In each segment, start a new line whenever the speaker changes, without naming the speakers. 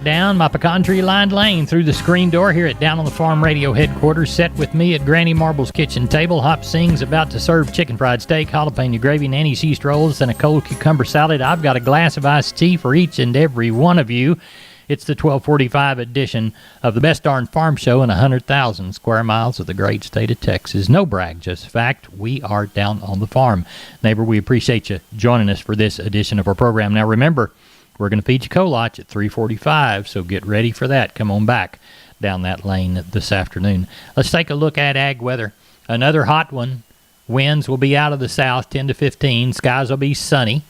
Down my pecan tree lined lane through the screen door here at Down on the Farm Radio headquarters. Set with me at Granny Marble's kitchen table. Hop Sing's about to serve chicken fried steak, jalapeno gravy, Nanny's yeast rolls, and a cold cucumber salad. I've got a glass of iced tea for each and every one of you. It's the 1245 edition of the best darn farm show in 100,000 square miles of the great state of Texas. No brag, just fact. We are down on the farm. Neighbor, we appreciate you joining us for this edition of our program. Now remember, we're going to feed you Kolach at 3:45, so get ready for that. Come on back down that lane this afternoon. Let's take a look at ag weather. Another hot one. Winds will be out of the south, 10 to 15. Skies will be sunny.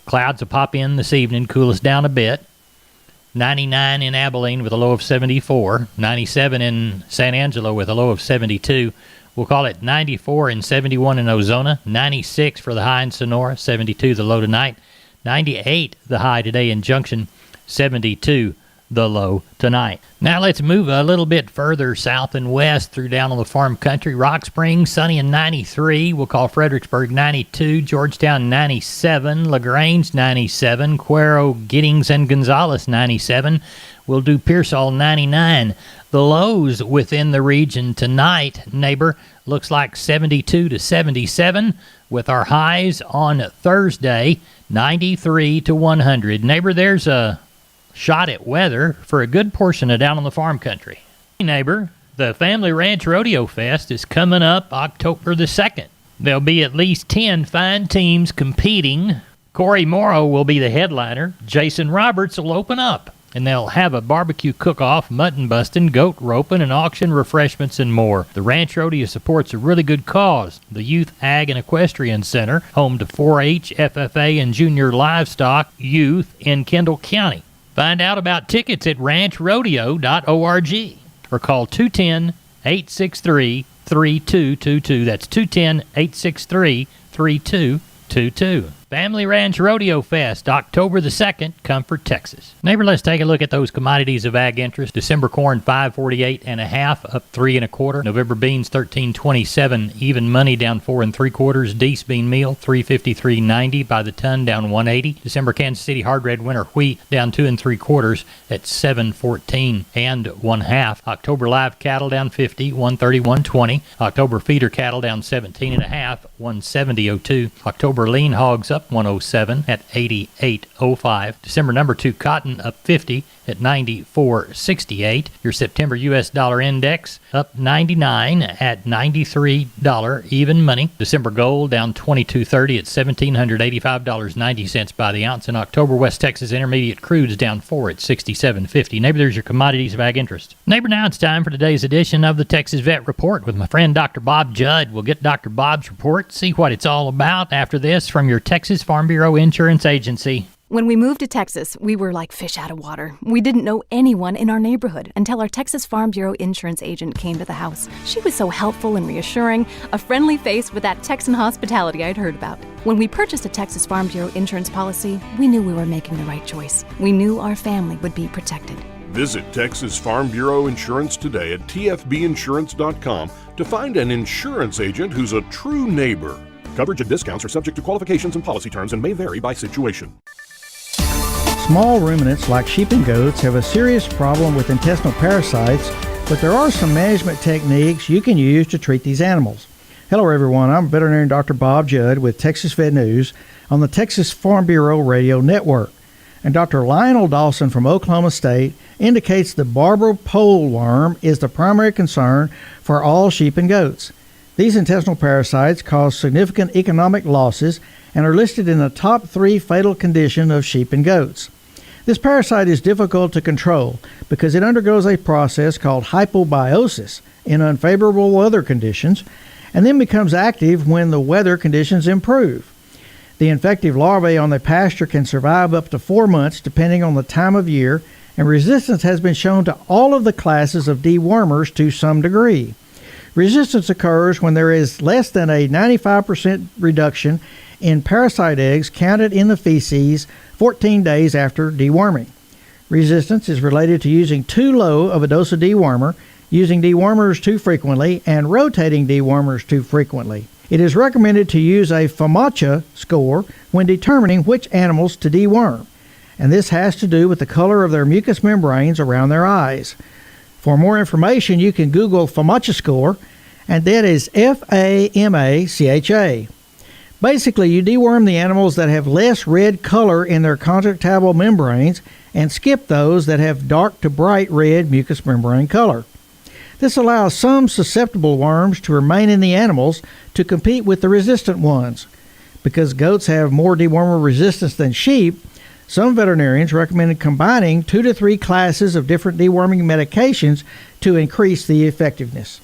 Clouds will pop in this evening, cool us down a bit. 99 in Abilene with a low of 74. 97 in San Angelo with a low of 72. We'll call it 94 and 71 in Ozona. 96 for the high in Sonora. 72 the low tonight. 98 the high today in Junction, 72 the low tonight. Now let's move a little bit further south and west through down on the farm country. Rock Springs, sunny and 93. We'll call Fredericksburg 92. Georgetown 97. LaGrange 97. Cuero, Giddings, and Gonzales 97. We'll do Pearsall 99. The lows within the region tonight, neighbor, looks like 72 to 77 with our highs on Thursday, 93 to 100. Neighbor, there's a shot at weather for a good portion of down on the farm country. Neighbor, the Family Ranch Rodeo Fest is coming up October the 2nd. There'll be at least 10 fine teams competing. Corey Morrow will be the headliner. Jason Roberts will open up. And they'll have a barbecue cook-off, mutton busting, goat roping, and auction refreshments and more. The Ranch Rodeo supports a really good cause. The Youth Ag and Equestrian Center, home to 4-H, FFA, and junior livestock youth in Kendall County. Find out about tickets at ranchrodeo.org or call 210-863-3222. That's 210-863-3222. Family Ranch Rodeo Fest, October the 2nd, Comfort, Texas. Neighbor, let's take a look at those commodities of ag interest. December corn, $5.48 and a half, up 3 1/4. November beans, $13.27. Even money, down 4 3/4. Deese bean meal, $353.90 by the ton, down 180. December Kansas City hard red winter wheat, down 2 3/4 at $7.14 and 1/2. October live cattle down 50, 131.20. October feeder cattle down 17 and a half, 170.02. October lean hogs up 107 at 88.05. December number 2 cotton up 50 at 94.68. Your September U.S. dollar index up 99 at $93 even money. December gold down 22.30 at $1,785.90 by the ounce. In October, West Texas intermediate crude is down 4 at 67.50. Neighbor, there's your commodities of ag interest. Neighbor, now it's time for today's edition of the Texas Vet Report with my friend Dr. Bob Judd. We'll get Dr. Bob's report, see what it's all about after this from your Texas Farm Bureau Insurance Agency.
When we moved to Texas, we were like fish out of water. We didn't know anyone in our neighborhood until our Texas Farm Bureau insurance agent came to the house. She was so helpful and reassuring, a friendly face with that Texan hospitality I'd heard about. When we purchased a Texas Farm Bureau insurance policy, we knew we were making the right choice. We knew our family would be protected.
Visit Texas Farm Bureau Insurance today at tfbinsurance.com to find an insurance agent who's a true neighbor. Coverage and discounts are subject to qualifications and policy terms and may vary by situation.
Small ruminants like sheep and goats have a serious problem with intestinal parasites, but there are some management techniques you can use to treat these animals. Hello everyone, I'm veterinarian Dr. Bob Judd with Texas Vet News on the Texas Farm Bureau Radio Network. And Dr. Lionel Dawson from Oklahoma State indicates the Barber pole worm is the primary concern for all sheep and goats. These intestinal parasites cause significant economic losses and are listed in the top 3 fatal condition of sheep and goats. This parasite is difficult to control because it undergoes a process called hypobiosis in unfavorable weather conditions and then becomes active when the weather conditions improve. The infective larvae on the pasture can survive up to 4 months depending on the time of year, and resistance has been shown to all of the classes of dewormers to some degree. Resistance occurs when there is less than a 95% reduction in parasite eggs counted in the feces 14 days after deworming. Resistance is related to using too low of a dose of dewormer, using dewormers too frequently, and rotating dewormers too frequently. It is recommended to use a FAMACHA score when determining which animals to deworm. and this has to do with the color of their mucous membranes around their eyes. For more information, you can Google FAMACHA score, and that is FAMACHA. Basically, you deworm the animals that have less red color in their conjunctival membranes and skip those that have dark to bright red mucous membrane color. This allows some susceptible worms to remain in the animals to compete with the resistant ones. Because goats have more dewormer resistance than sheep, some veterinarians recommend combining 2 to 3 classes of different deworming medications to increase the effectiveness.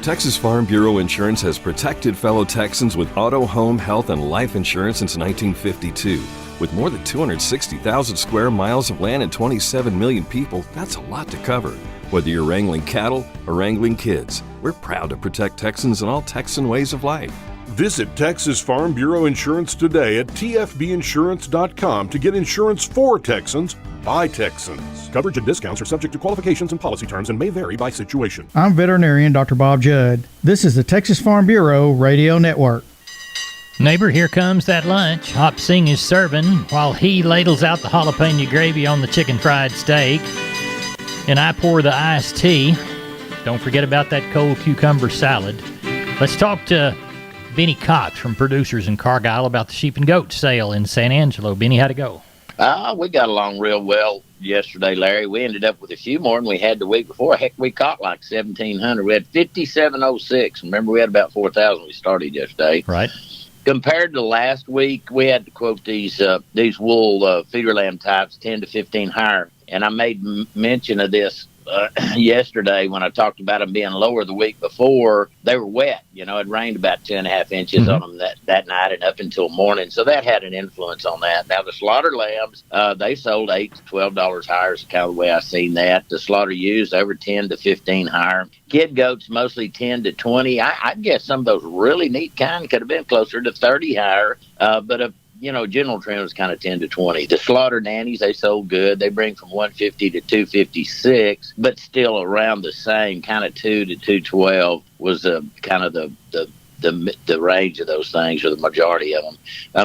Texas Farm Bureau Insurance has protected fellow Texans with auto, home, health, and life insurance since 1952. With more than 260,000 square miles of land and 27 million people, that's a lot to cover. Whether you're wrangling cattle or wrangling kids, we're proud to protect Texans in all Texan ways of life.
Visit Texas Farm Bureau Insurance today at tfbinsurance.com to get insurance for Texans by Texans. Coverage and discounts are subject to qualifications and policy terms and may vary by situation.
I'm veterinarian Dr. Bob Judd. This is the Texas Farm Bureau Radio Network.
Neighbor, here comes that lunch. Hop Sing is serving while he ladles out the jalapeno gravy on the chicken fried steak, and I pour the iced tea. Don't forget about that cold cucumber salad. Let's talk to Benny Cox from Producers in Cargyle about the sheep and goat sale in San Angelo. Benny, how'd it go?
We got along real well yesterday, Larry. We ended up with a few more than we had the week before. Heck, we caught like 1,700. We had 5,706. Remember, we had about 4,000 we started yesterday.
Right.
Compared to last week, we had to quote these wool feeder lamb types 10 to 15 higher. And I made mention of this yesterday when I talked about them being lower the week before. They were wet. You know, it rained about 2.5 inches on them that night and up until morning. So that had an influence on that. Now, the slaughter lambs, they sold $8 to $12 higher is kind of the way I seen that. The slaughter ewes, over 10 to 15 higher. Kid goats, mostly 10 to 20. I guess some of those really neat kind could have been closer to 30 higher, but general trend was kind of 10 to 20. The slaughter nannies, they sold good. They bring from 150 to 256, but still around the same, kind of 2 to 212 was kind of the range of those things, or the majority of them.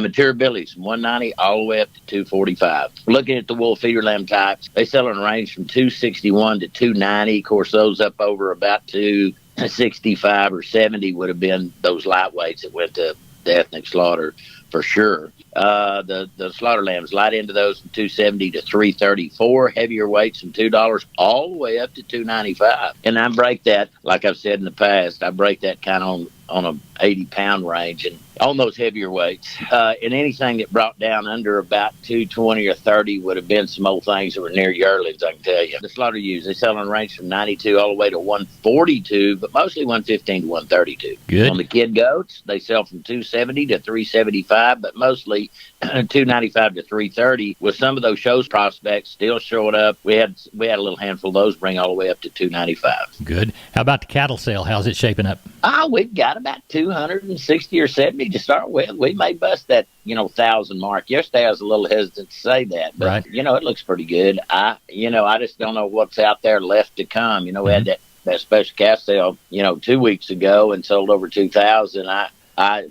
Mature billies, 190 all the way up to 245. Looking at the wool feeder lamb types, they sell in a range from 261 to 290. Of course, those up over about 265 or 70 would have been those lightweights that went to the ethnic slaughter for sure. The slaughter lambs, light into those from 270 to 334, heavier weights from $2 all the way up to 295. And I break that, like I've said in the past, I break that kind of on a 80-pound range, and on those heavier weights. And anything that brought down under about 220 or 30 would have been some old things that were near yearlings, I can tell you. The slaughter ewes, they sell in a range from 92 all the way to 142, but mostly 115 to 132.
Good.
On the kid goats, they sell from 270 to 375, but mostly 295 to 330, with some of those shows prospects still showing up. We had a little handful of those bring all the way up to 295.
Good. How about the cattle sale? How's it shaping up?
We've got about 260 or 70 to start with. We may bust that 1,000 mark. Yesterday I was a little hesitant to say that, but
right.
It looks pretty good. I just don't know what's out there left to come. We had that special calf sale 2 weeks ago and sold over 2,000.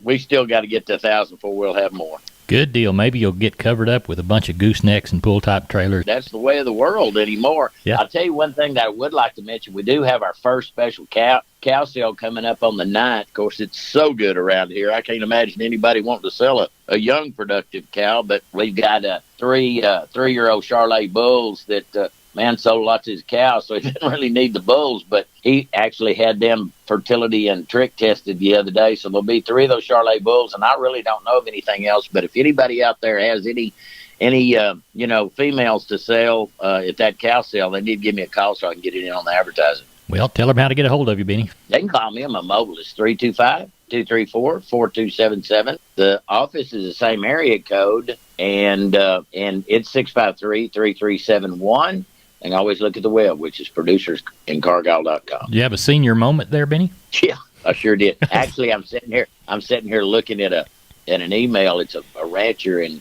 We still got to get to 1,000 before we'll have more.
Good deal. Maybe you'll get covered up with a bunch of goosenecks and pull-type trailers.
That's the way of the world anymore.
Yeah.
I'll tell you one thing that I would like to mention. We do have our first special cow sale coming up on the 9th. Of course, it's so good around here. I can't imagine anybody wanting to sell a young, productive cow, but we've got three-year-old Charolais bulls that man sold lots of his cows, so he didn't really need the bulls, but he actually had them fertility and trick tested the other day. So there'll be 3 of those Charolais bulls, and I really don't know of anything else. But if anybody out there has any females to sell at that cow sale, they need to give me a call so I can get it in on the advertising.
Well, tell them how to get a hold of you, Benny.
They can call me on my mobile. It's 325-234-4277. The office is the same area code, and it's 653-3371. And always look at the web, which is producersincargyle.com.
Do you have a senior moment there, Benny?
Yeah, I sure did. Actually, I'm sitting here looking at an email. It's a rancher in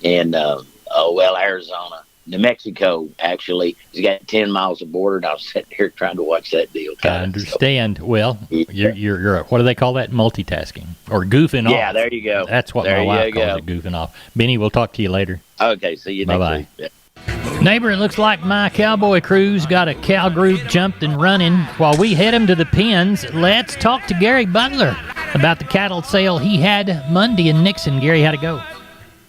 Arizona. New Mexico, actually. He's got 10 miles of border, and I was sitting here trying to watch that deal.
I understand. Well, you're what do they call that? Multitasking or goofing off.
Yeah, there you go.
That's what my wife calls it, goofing off. Benny, we'll talk to you later.
Okay, see you next week. Yeah.
Neighbor, it looks like my cowboy crew's got a cow group jumped and running. While we head him to the pens, let's talk to Gary Butler about the cattle sale he had Monday in Nixon. Gary, how'd it go?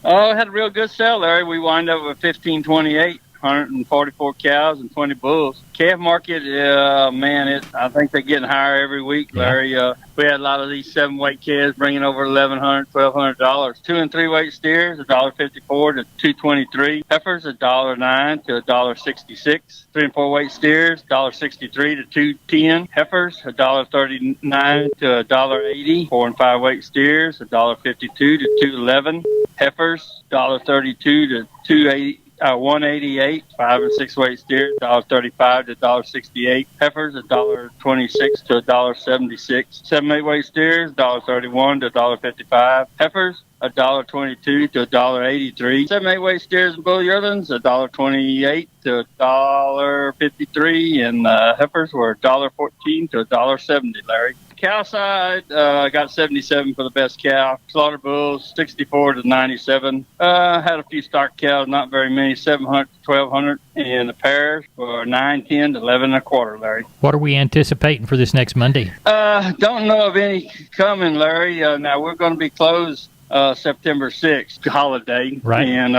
Oh, had a real good sale, Larry. We wind up with 1528, 144 cows and 20 bulls. Calf market, I think they're getting higher every week, Larry. We had a lot of these 7-weight calves bringing over $1,100, $1,200. 2 and 3 weight steers, $1.54 to $2.23. Heifers, $1.09 to $1.66. 3 and 4 weight steers, $1.63 to $2.10. Heifers, $1.39 to $1.80. 4 and 5 weight steers, $1.52 to $2.11. Heifers, $1.32 to $2.80. 188, 5 and 6 weight steers, $1.35 to $1.68. Heifers, $1.26 to $1.76. 7 8 weight steers, $1.31 to $1.55. Heifers, $1.22 to $1.83. 7 8 weight steers and bull yearlings, $1.28 to $1.53, and heifers were $1.14 to $1.70. Larry. Cow side, got 77 for the best cow. Slaughter bulls, 64 to 97. Had a few stock cows, not very many, 700 to 1,200. And the pairs were 9, 10 to 11 and a quarter, Larry.
What are we anticipating for this next Monday?
Don't know of any coming, Larry. Now, we're going to be closed September 6th, holiday.
Right.
And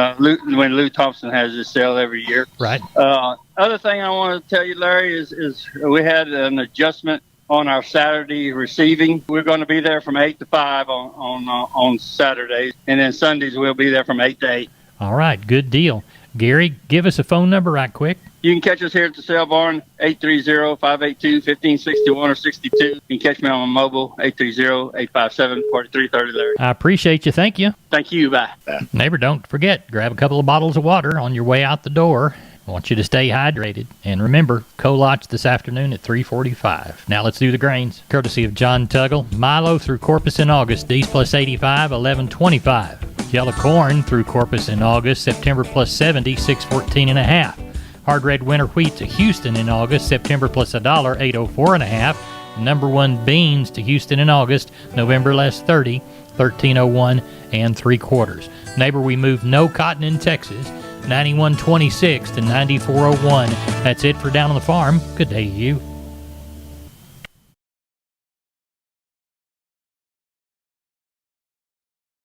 when Lou Thompson has his sale every year.
Right.
Other thing I want to tell you, Larry, is we had an adjustment on our Saturday receiving. We're going to be there from 8 to 5 on Saturdays, and then Sundays we'll be there from 8 to 8.
All right, good deal. Gary, give us a phone number right quick.
You can catch us here at the sale barn, 830-582-1561 or 62. You can catch me on my mobile, 830-857-4330, Larry.
I appreciate you. Thank you.
Thank you. Bye.
Neighbor, don't forget, grab a couple of bottles of water on your way out the door. I want you to stay hydrated. And remember, Colotch this afternoon at 3:45. Now let's do the grains. Courtesy of John Tuggle. Milo through Corpus in August, D's plus 85, 11.25. Yellow corn through Corpus in August, September plus 70, 6.14.5. Hard red winter wheat to Houston in August, September plus $1, 8.04.5. Number 1 beans to Houston in August, November less 30, 13.01 and 3/4. Neighbor, we moved no cotton in Texas, 91.26 to 94.01. That's it for Down on the Farm. Good day to you.